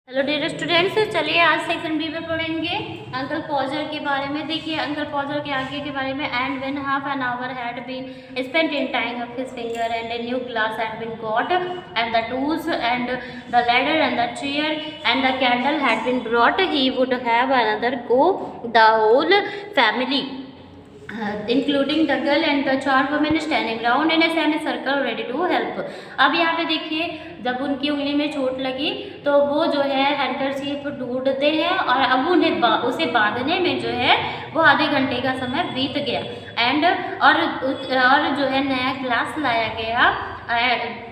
Hello dear students, चलिए आज section B में पढ़ेंगे अंकल पॉजर के बारे में। देखिए अंकल पॉजर के आगे के बारे में, and when half an hour had been spent in tying up his finger and a new glass had been got and the tools and the ladder and the chair and the candle had been brought, he would have another go the whole family including the girl and the 4 women standing round in a semi circle ready to help. अब यहाँ पे देखिए, जब उनकी उंगली में चोट लगी तो वो जो है हैंडकरचीफ ढूंढते हैं और अब उन्हें उसे बांधने में जो है वो आधे घंटे का समय बीत गया। एंड और जो है नया ग्लास लाया गया,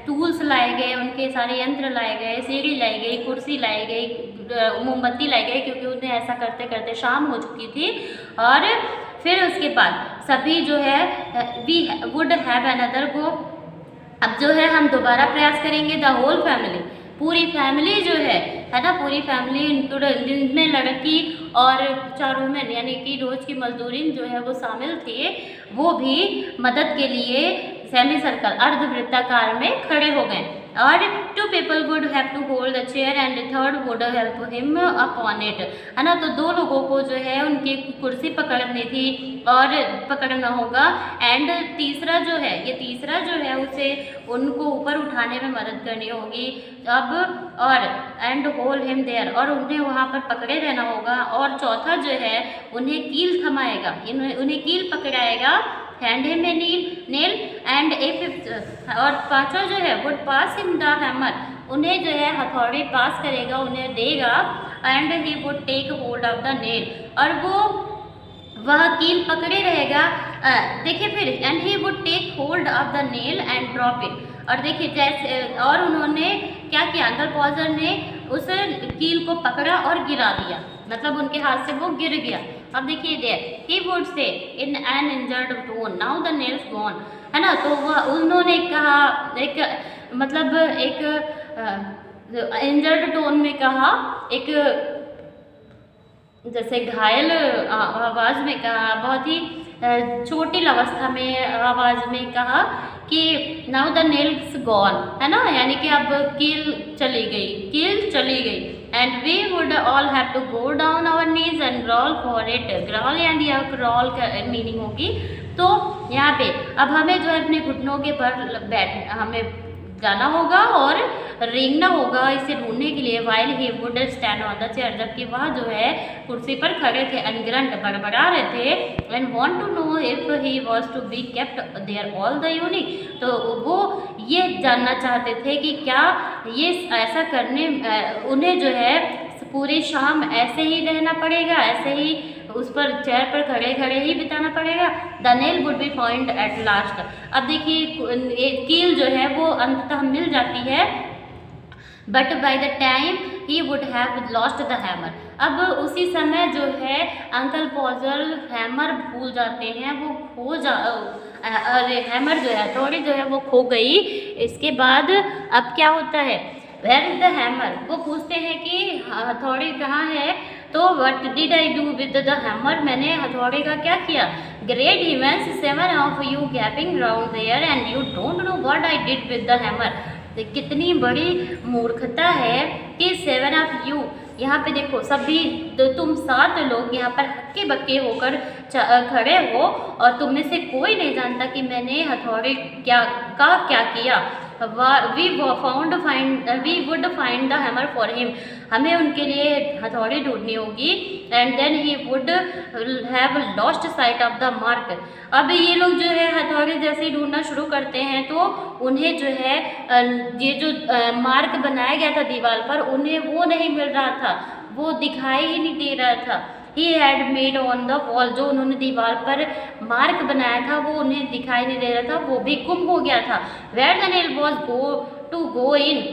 टूल्स लाए गए, उनके सारे यंत्र लाए गए, सीढ़ी लाई गई, कुर्सी लाई गई, मोमबत्ती लाई गई, क्योंकि उन्हें ऐसा करते करते शाम हो चुकी थी। और फिर उसके बाद सभी जो है वी वुड हैव अनदर गो, अब जो है हम दोबारा प्रयास करेंगे। द होल फैमिली, पूरी फैमिली जो है ना, पूरी फैमिली इंक्लूड जिनमें लड़की और 4 वुमेन यानी कि रोज की मजदूरी जो है वो शामिल थे, वो भी मदद के लिए सेमी सर्कल अर्धवृत्ताकार में खड़े हो गए। और 2 people would have to hold the chair and the third would help him upon it, है ना। तो 2 लोगों को जो है उनकी कुर्सी पकड़नी थी और पकड़ना होगा, एंड तीसरा जो है उसे उनको ऊपर उठाने में मदद करनी होगी। अब और एंड होल्ड हिम देयर, और उन्हें वहाँ पर पकड़े रहना होगा। और चौथा जो है उन्हें कील थमाएगा, उन्हें कील पकड़ाएगा, hand him a nail and a fifth, और पांचवा जो है would pass him the hammer, उन्हें जो है हथौड़ी पास करेगा, उन्हें देगा। And he would take hold of the nail, और वह कील पकड़े रहेगा। देखिए फिर and he would take hold of the nail and drop it, और देखिए जैसे और उन्होंने क्या किया, अंकल पॉजर ने उस कील को पकड़ा और गिरा दिया, मतलब उनके हाथ से वो गिर गया। अब देखिए there he would say in an injured tone now the nail's gone, है ना। तो वह उन्होंने कहा, एक मतलब एक इंजर्ड टोन में कहा, एक जैसे घायल आवाज़ में कहा, बहुत ही चोटिल अवस्था में आवाज़ में कहा कि नाउ द नेल्स गॉन, है ना, यानी कि अब कील चली गई। And we would all have to go down our knees and crawl for it, crawl यानी यह क्रॉल का मीनिंग होगी। तो यहाँ पे अब हमें जो है अपने घुटनों के पर हमें जाना होगा और रेंगना होगा इसे ढूंढने के लिए। While he would stand on the chair, जबकि वह जो है कुर्सी पर खड़े थे, अनग्रंट बड़बड़ा रहे थे। And want to know if he was to be kept there all the evening, तो वो ये जानना चाहते थे कि क्या ये ऐसा करने उन्हें जो है पूरी शाम ऐसे ही रहना पड़ेगा, ऐसे ही उस पर चेयर पर खड़े खड़े ही बिताना पड़ेगा। The nail would be found at last, अब देखिए कील जो है वो अंततः मिल जाती है, but by the time he would have lost the hammer, अब उसी समय जो है अंकल पॉजर हैमर भूल जाते हैं, वो हैमर जो है हथौड़ी जो है वो खो गई। इसके बाद अब क्या होता है, वेयर इज द हैमर, वो पूछते हैं कि हथौड़ी कहाँ है। तो what did I do with the hammer, मैंने हथौड़ी का क्या किया। Great events 7 of you gaping round there and you don't know what I did with the hammer, कितनी बड़ी मूर्खता है कि 7 ऑफ यू, यहाँ पे देखो सभी तो तुम 7 लोग यहाँ पर हक्के बक्के होकर खड़े हो और तुम में से कोई नहीं जानता कि मैंने हथौड़ी क्या किया। We would find the hammer for him, हमें उनके लिए हथौड़ी ढूंढनी होगी। And then he would have lost sight of the mark, अब ये लोग जो है हथौड़ी जैसे ही ढूंढना शुरू करते हैं तो उन्हें जो है ये जो मार्क बनाया गया था दीवार पर, उन्हें वो नहीं मिल रहा था, वो दिखाई ही नहीं दे रहा था। He had made on the wall, जो उन्होंने दीवार पर मार्क बनाया था वो उन्हें दिखाई नहीं दे रहा था, वो भी गुम हो गया था। Where the nail was go in,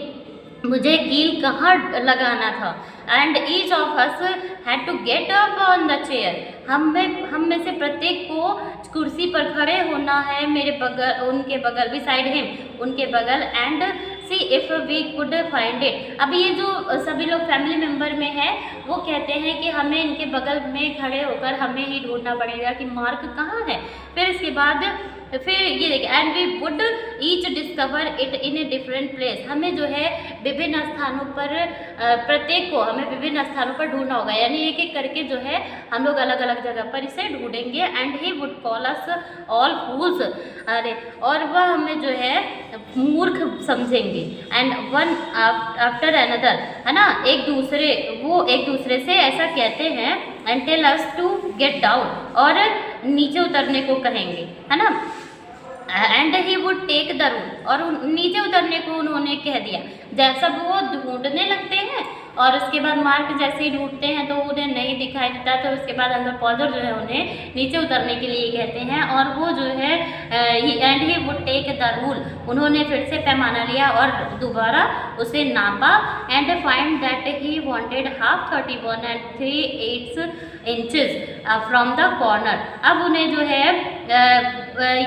मुझे कील कहाँ लगाना था। And each of us had to get up on the chair, हम में से प्रत्येक को कुर्सी पर खड़े होना है, मेरे बगल उनके बगल बिसाइड हिम, उनके बगल। And see if we could find it, अब ये जो सभी लोग फैमिली मेम्बर में है वो कहते हैं कि हमें इनके बगल में खड़े होकर हमें ही ढूंढना पड़ेगा कि मार्क कहाँ है। फिर इसके बाद फिर ये देखिए, and we would each discover it in a different place, हमें जो है विभिन्न स्थानों पर प्रत्येक को हमें विभिन्न स्थानों पर ढूंढना होगा, यानी एक एक करके जो है हम लोग अलग अलग जगह पर इसे ढूंढेंगे। And he would call us all fools, अरे और वह हमें जो है मूर्ख समझेंगे। एंड वन आफ्टर अनदर, है ना, वो एक दूसरे से ऐसा कहते हैं, and tell us to get down, और नीचे उतरने को कहेंगे, है ना। And he would take the room, और नीचे उतरने को उन्होंने कह दिया। जैसा वो ढूंढने लगते हैं और उसके बाद मार्क जैसे ही ढूंढते हैं तो उन्हें नहीं दिखाई देता, तो उसके बाद अंकल पॉजर जो है उन्हें नीचे उतरने के लिए कहते हैं, और वो जो है and he would take the rule, उन्होंने फिर से पैमाना लिया और दोबारा उसे नापा। And find that he wanted half 31 and 3/8 inches from the corner. अब उन्हें जो है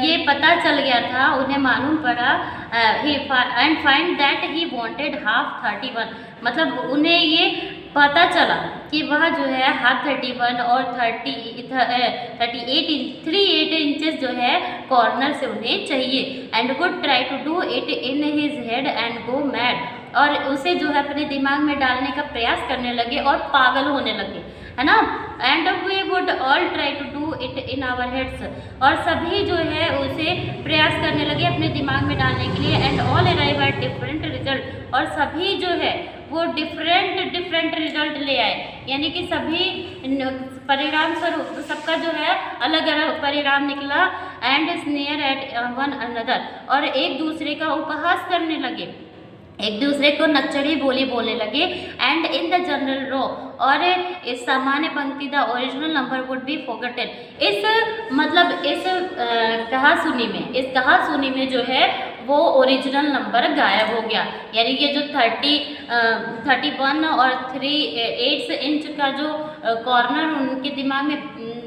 ये पता चल गया था, उन्हें मालूम पड़ा, and find that he wanted half 31, मतलब उन्हें ये पता चला कि वह जो है हाफ 31 और 38 इंचेस जो है कॉर्नर से उन्हें चाहिए। And would try to do it in his head and go mad, और उसे जो है अपने दिमाग में डालने का प्रयास करने लगे और पागल होने लगे, है ना। And we would all try to do it in our heads, और सभी जो है उसे प्रयास करने लगे अपने दिमाग में डालने के लिए। And all arrive at different result, और सभी जो है वो डिफरेंट रिजल्ट ले आए, यानी कि सभी परिणाम स्वरूप सबका जो है अलग अलग परिणाम निकला। And sneer at one another, और एक दूसरे का उपहास करने लगे, एक दूसरे को नच्चड़ी बोली बोलने लगे। एंड इन द जनरल रो, और इस सामान्य पंक्ति the original number would be forgotten, इस मतलब इस कहासुनी में जो है वो ओरिजिनल नंबर गायब हो गया, यानी कि जो 31 और 3/8 इंच का जो कॉर्नर उनके दिमाग में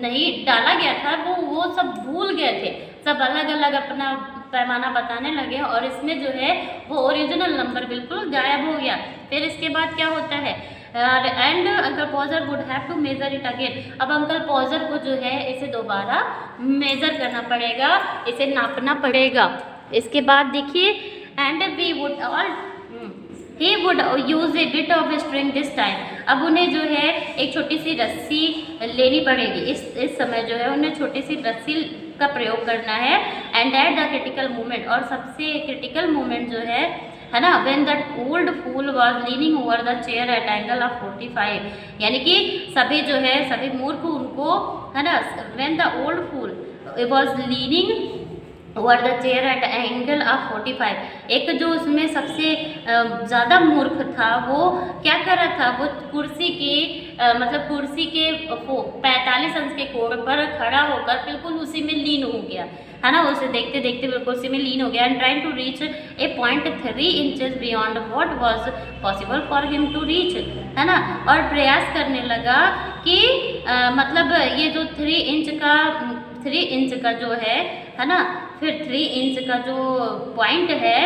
नहीं डाला गया था वो सब भूल गए थे, सब अलग अलग अपना पैमाना बताने लगे, और इसमें जो है वो ओरिजिनल नंबर बिल्कुल गायब हो गया। फिर इसके बाद क्या होता है, and uncle Podger would have to measure it again, अब अंकल पॉजर को जो है इसे दोबारा मेजर करना पड़ेगा, इसे नापना पड़ेगा। इसके बाद देखिए, and we would all he would use a bit of string this time, अब उन्हें जो है एक छोटी सी रस्सी लेनी पड़ेगी, इस समय जो है उन्हें छोटी सी रस्सी का प्रयोग करना है। And at the critical moment, और सबसे क्रिटिकल मोमेंट जो है ना, when the old fool was leaning over the chair at angle of 45, यानी कि सभी जो है सभी मूर्ख उनको, है ना, when the old fool was leaning over the chair at angle of 45, एक जो उसमें सबसे ज़्यादा मूर्ख था वो क्या कर रहा था, वो कुर्सी के 45 अंश के कोण पर खड़ा होकर बिल्कुल उसी में लीन हो गया, है ना, उसे देखते देखते बिल्कुल उसी में लीन हो गया। And trying to reach a point 3 inches beyond what was possible for him to reach, है ना, और प्रयास करने लगा कि मतलब ये जो 3 इंच का जो है ना, फिर 3 इंच का जो पॉइंट है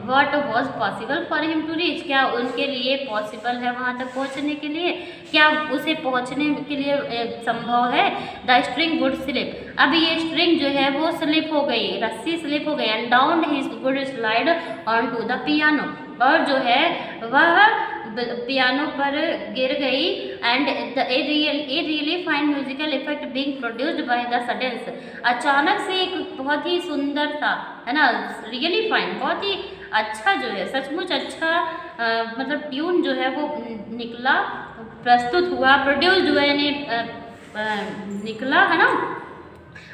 what was possible for him to reach, क्या उनके लिए पॉसिबल है वहाँ तक पहुँचने के लिए, क्या उसे पहुँचने के लिए संभव है। द स्ट्रिंग वुड स्लिप, अब ये स्ट्रिंग जो है वो स्लिप हो गई, रस्सी स्लिप हो गई। And down he would slide on to the piano, और जो है वह पियानो पर गिर गई। And a really fine musical effect being produced by the suddenness, अचानक से एक बहुत ही सुंदर था, है ना, रियली फाइन, बहुत ही अच्छा जो है, सचमुच अच्छा मतलब ट्यून जो है वो निकला, प्रस्तुत हुआ, प्रोड्यूस्ड हुआ, यानी निकला, है ना,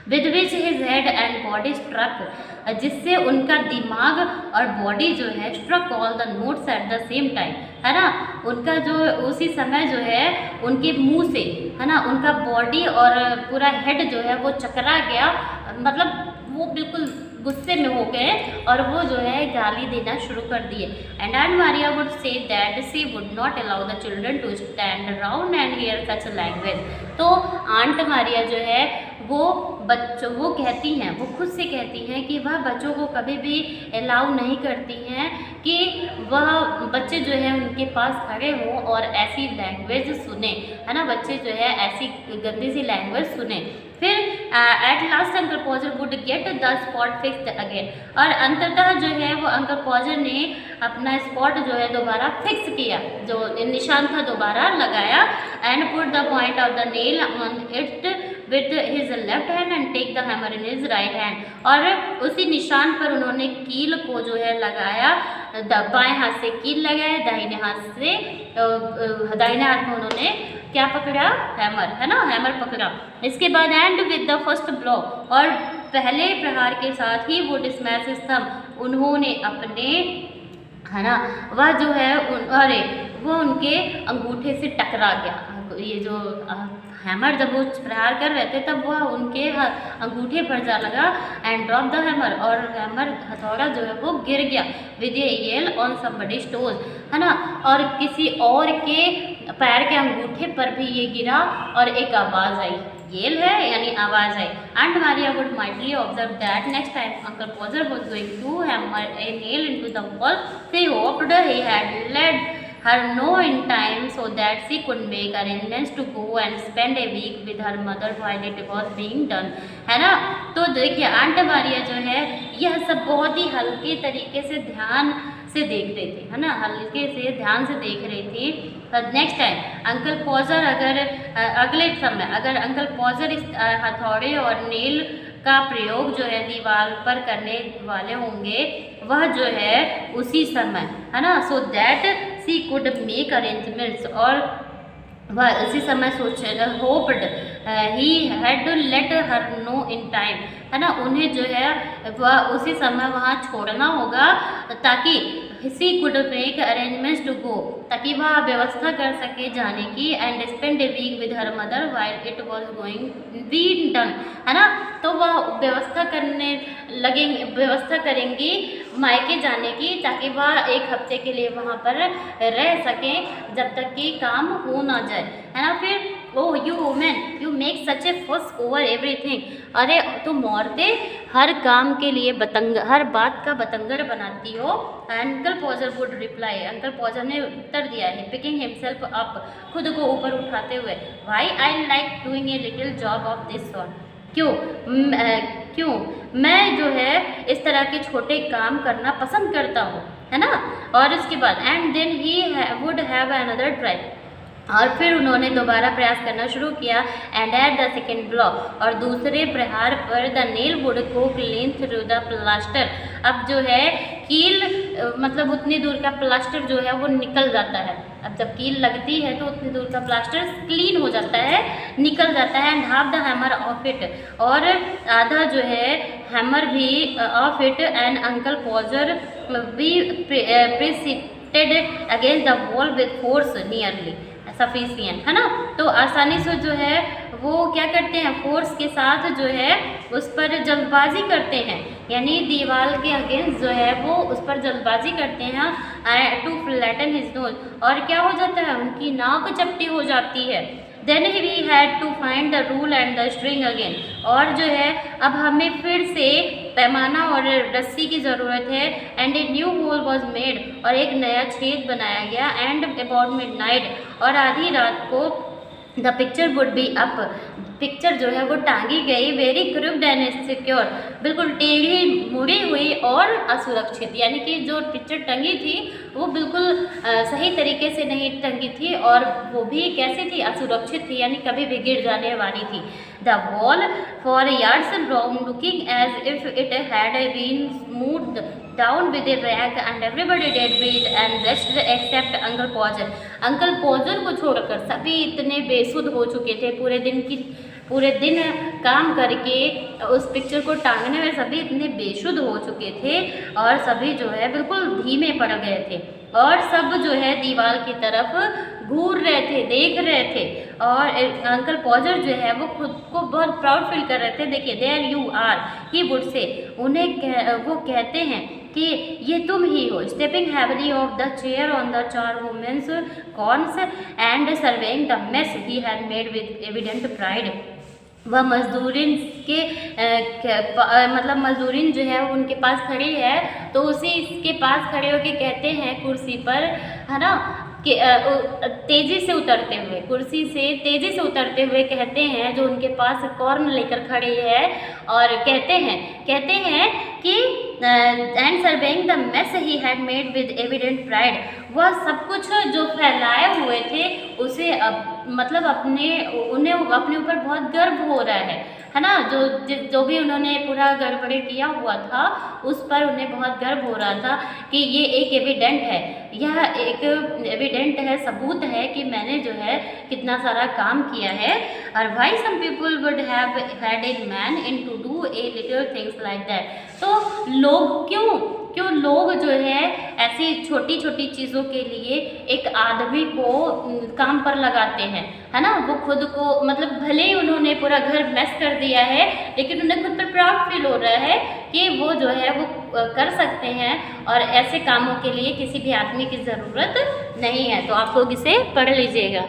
with which his head and body struck, जिससे उनका दिमाग और बॉडी जो है struck all the notes at the same time, है ना, उनका जो उसी समय जो है उनके मुंह से, है ना, उनका बॉडी और पूरा हेड जो है वो चकरा गया, मतलब वो बिल्कुल गुस्से में हो गए और वो जो है गाली देना शुरू कर दिए। And aunt Maria would say that she would not allow the children to stand around and hear such language, तो आंट मारिया जो है वो कहती हैं, वो खुद से कहती हैं कि वह बच्चों को कभी भी अलाउ नहीं करती हैं कि वह बच्चे जो है उनके पास खड़े हों और ऐसी लैंग्वेज सुने, है ना, बच्चे जो है ऐसी गंदी सी लैंग्वेज सुने। फिर at last uncle Podger would get the spot fixed again, और अंततः जो है वो अंकल पॉजर ने अपना स्पॉट जो है दोबारा फिक्स किया, जो निशान था दोबारा लगाया, and put the point of the nail on it with his left hand and take the hammer in his right hand, और उसी निशान पर उन्होंने कील को जो है लगाया, बाएं हाथ से कील लगाया, दाहिने हाथ में उन्होंने क्या पकड़ा, हैमर, है ना, हैमर पकड़ा। इसके बाद and with the first blow, और पहले प्रहार के साथ ही वुड स्मैश स्तंभ, उन्होंने अपने, है ना, वह जो है अरे वो उनके अंगूठे से टकरा गया। ये जो हैमर जब वो प्रहार कर रहे थे तब वह उनके अंगूठे पर जा लगा, एंड ड्रॉप द हैमर, और हैमर हथौड़ा जो है वो गिर गया, with a yell on somebody's toes, है ना, और किसी और के पैर के अंगूठे पर भी ये गिरा और एक आवाज़ आई, येल है यानी आवाज़ आई। And Maria would mightily observe that next time uncle Podger was going to hammer a nail into the wall, she hoped he had led her know in time so that she could make arrangements to go and spend a week with her mother while it was being done, है ना। तो देखिए aunt Maria जो है यह सब बहुत ही हल्के तरीके से ध्यान से देख रही थी, है ना, हल्के से ध्यान से देख रही थी। नेक्स्ट टाइम अंकल पॉजर अगले समय अगर अंकल पॉजर इस हथौड़े और नेल का प्रयोग जो है दीवार पर करने वाले होंगे, वह जो है उसी समय, है ना, so that she could make arrangements, और वह उसी समय hoped he had let her know in time, है ना, उन्हें जो है वह उसी समय वहाँ छोड़ना होगा ताकि she could make arrangements to go, ताकि वह व्यवस्था कर सके जाने की, and spend a week with her mother while it was going be done, है ना। तो वह व्यवस्था करेंगी मायके जाने की, ताकि वह एक हफ्ते के लिए वहाँ पर रह सकें जब तक कि काम हो ना जाए, है ना। फिर oh you women you make such a fuss over everything, अरे तुम औरतें हर काम के लिए हर बात का बतंगड़ बनाती हो। Uncle Podger would reply, uncle पॉजर ने उत्तर दिया है, पिकिंग हिमसेल्फ अप, खुद को ऊपर उठाते हुए, why I like doing a little job of this sort, क्यों मैं जो है इस तरह के छोटे काम करना पसंद करता हूँ, है ना। और इसके बाद and then he would have another try, और फिर उन्होंने दोबारा प्रयास करना शुरू किया, and at the second blow, और दूसरे प्रहार पर the nail would go clean through the plaster, अब जो है कील मतलब उतनी दूर का प्लास्टर जो है वो निकल जाता है, अब जब कील लगती है तो उतनी दूर का प्लास्टर क्लीन हो जाता है, निकल जाता है, and half the hammer off it, और आधा जो है हैमर भी off it, and uncle Podger भी precipitated against the wall with force nearly sufficient, है ना। तो आसानी से जो है वो क्या करते हैं, फोर्स के साथ जो है उस पर जल्दबाजी करते हैं, यानी दीवार के अगेंस्ट जो है वो उस पर जल्दबाजी करते हैं, टू फ्लैटन हिज नोज, और क्या हो जाता है उनकी नाक चपटी हो जाती है। Then we had to find the rule and the string again, और जो है अब हमें फिर से पैमाना और रस्सी की ज़रूरत है, and a new whole was made, और एक नया छेद बनाया गया, एंड अबाउट मिडनाइट, और आधी रात को the picture would be up, picture जो है वो टांगी गई, वेरी क्रूक्ड एंड सिक्योर, बिल्कुल टेढ़ी मुड़ी हुई और असुरक्षित, यानी कि जो पिक्चर टंगी थी वो बिल्कुल सही तरीके से नहीं टंगी थी, और वो भी कैसी थी, असुरक्षित थी, यानी कभी भी गिर जाने वाली थी। The wall for yards round looking as if it had been smooth down with a rag, and everybody did beat and rest except Uncle Podger. Uncle Podger को छोड़कर सभी इतने बेसुध हो चुके थे, पूरे दिन काम करके उस पिक्चर को टांगने में सभी इतने बेसुध हो चुके थे, और सभी जो है बिल्कुल धीमे पड़ गए थे, और सब जो है दीवार की तरफ घूर रहे थे, देख रहे थे, और अंकल पॉजर जो है वो खुद को बहुत प्राउड फील कर रहे थे। देखिए there you are he would say, वो कहते हैं कि ये तुम ही हो, stepping heavily off the chair on the char women's corns and surveying the mess he had made with evident pride, वह मजदूरिन के मतलब मजदूरिन जो है वो उनके पास खड़ी है, तो उसी के पास खड़े होके कहते हैं कुर्सी पर, है ना, कि तेज़ी से उतरते हुए, कुर्सी से तेज़ी से उतरते हुए कहते हैं, जो उनके पास कॉर्न लेकर खड़े है, और कहते हैं कि and surveying the mess he had made with evident pride, वह सब कुछ जो फैलाए हुए थे उसे मतलब उन्हें अपने ऊपर बहुत गर्व हो रहा है ना, जो भी उन्होंने पूरा गड़बड़ी किया हुआ था उस पर उन्हें बहुत गर्व हो रहा था कि ये एक एविडेंट है, यह एक एविडेंट है, सबूत है कि मैंने जो है कितना सारा काम किया है। और why some people would have had a man in to do a little things like that, तो लोग क्यों लोग जो है ऐसी छोटी छोटी चीज़ों के लिए एक आदमी को काम पर लगाते हैं, है ना, वो खुद को मतलब भले ही उन्होंने पूरा घर मैस कर दिया है, लेकिन उन्हें खुद पर प्राउड फील हो रहा है कि वो जो है वो कर सकते हैं, और ऐसे कामों के लिए किसी भी आदमी की ज़रूरत नहीं है। तो आप लोग इसे पढ़ लीजिएगा।